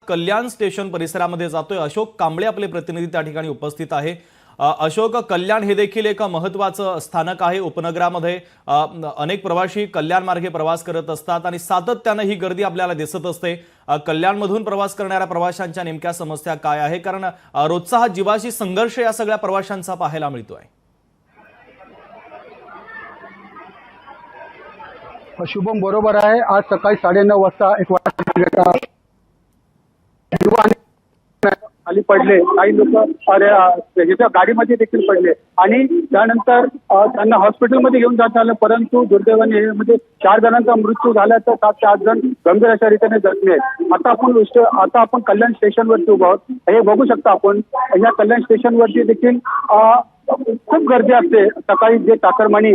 कल्याण station परिसरामध्ये जातोय। अशोक कांबळे आपले प्रतिनिधी त्या ठिकाणी उपस्थित आहे। अशोक, कल्याण हे देखील एक महत्त्वाचं स्थानक आहे उपनगरामध्ये। अनेक प्रवासी कल्याण मार्गे प्रवास करत असतात आणि सातत्याने ही गर्दी आपल्याला दिसत असते। कल्याणमधून प्रवास करणाऱ्या प्रवाशांच्या नेमक्या समस्या काय आहे, कारण रोजचा हा जीवाशी संघर्ष या सगळ्या प्रवाशांचा पाहायला मिळतोय। शुभम बरोबर आहे। आज सकाळी 9:30 वाजता एक वाजता खाली पडले, काही लोक त्याच्या गाडीमध्ये देखील पडले आणि त्यानंतर त्यांना हॉस्पिटलमध्ये घेऊन जात आलं, परंतु दुर्दैवाने म्हणजे 4 जणांचा मृत्यू झाला तर 7 ते 8 जण गंभीर अशा रीतीने जखमी आहेत। आता आपण कल्याण स्टेशनवरती उभा आहोत। हे बघू शकता आपण, या कल्याण स्टेशनवरती देखील खूप गर्दी असते। सकाळी जे चाकरमानी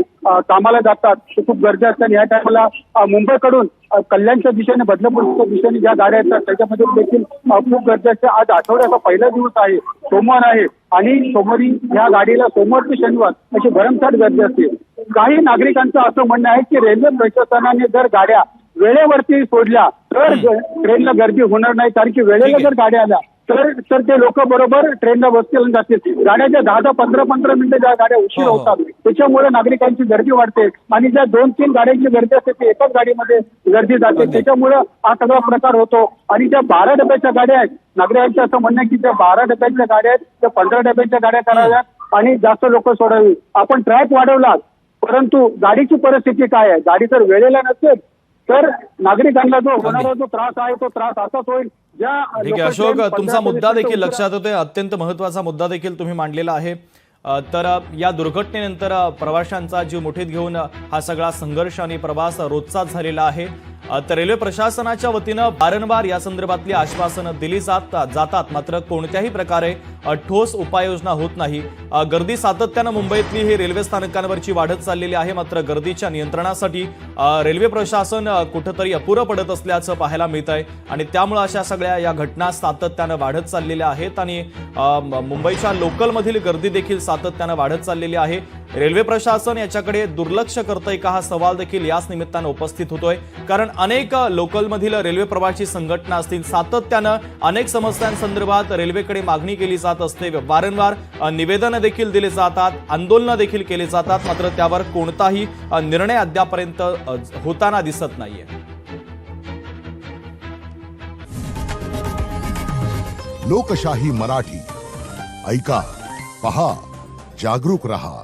कामाला जातात ते खूप गर्दी असते आणि या टायमाला मुंबईकडून कल्याणच्या दिशेने, बदलापूरच्या दिशेने ज्या गाड्या येतात त्याच्यामध्ये देखील खूप गर्दी असते। आज आठवड्याचा पहिला दिवस आहे, सोमवार आहे आणि सोमवारी या गाडीला सोमवार ते शनिवार अशी भरमसाठ गर्दी असते। काही नागरिकांचं असं म्हणणं आहे की रेल्वे प्रशासनाने जर गाड्या वेळेवरती सोडल्या तर ट्रेनला गर्दी होणार नाही, कारण की वेळेला जर गाड्या आल्या तर ते लोक बरोबर ट्रेनला बसतील जातील। गाड्याच्या 10 ते 15 मिनिटं ज्या गाड्या उशीर होतात त्याच्यामुळे नागरिकांची गर्दी वाढते आणि ज्या 2-3 गाड्यांची गर्दी असते ती एकाच गाडीमध्ये गर्दी जाते, त्याच्यामुळे हा सगळा प्रकार होतो। आणि ज्या 12 डब्याच्या गाड्या आहेत, नागरिकांचं असं म्हणणं आहे की ज्या 12 डब्याच्या गाड्या आहेत त्या 15 डब्याच्या गाड्या कराव्यात आणि जास्त लोक सोडावी। आपण ट्रॅक वाढवला, परंतु गाडीची परिस्थिती काय आहे, गाडी जर वेळेला नसेल तर नागरिकांना जो होणारा जो त्रास आहे तो त्रास असाच होईल। ठीक आहे अशोक, तुमचा मुद्दा देखील लक्षात येतोय, अत्यंत महत्त्वाचा मुद्दा देखील तुम्ही मांडलेला आहे। तर या दुर्घटनेनंतर प्रवाशांचा जीव मुठीत घेऊन हा सगळा संघर्ष आणि प्रवास रोजचाच झालेला आहे। तर रेल्वे प्रशासनाच्या वतीनं वारंवार या संदर्भातली आश्वासनं दिली जातात, मात्र कोणत्याही प्रकारे ठोस उपाययोजना होत नाही। गर्दी सातत्यानं मुंबईतली ही रेल्वे स्थानकांवरची वाढत चाललेली आहे, मात्र गर्दीच्या नियंत्रणासाठी रेल्वे प्रशासन कुठेतरी अपुरं पडत असल्याचं पाहायला मिळतंय आणि त्यामुळे अशा सगळ्या या घटना सातत्यानं वाढत चाललेल्या आहेत आणि मुंबईच्या लोकलमधील गर्दी देखील सातत्यानं वाढत चाललेली आहे। रेल्वे प्रशासन याच्याकडे दुर्लक्ष करतंय का हा सवाल देखील याच निमित्तानं उपस्थित होतोय, कारण अनेक लोकलमधील रेल्वे प्रवासी संघटना असतील, सातत्यानं अनेक समस्यांसंदर्भात रेल्वेकडे मागणी केली जात असते, वारंवार निवेदनं देखील दिले जातात, आंदोलनं देखील केली जातात, मात्र त्यावर कोणताही निर्णय अद्यापर्यंत होताना दिसत नाहीये। लोकशाही मराठी ऐका, पहा, जागरूक रहा।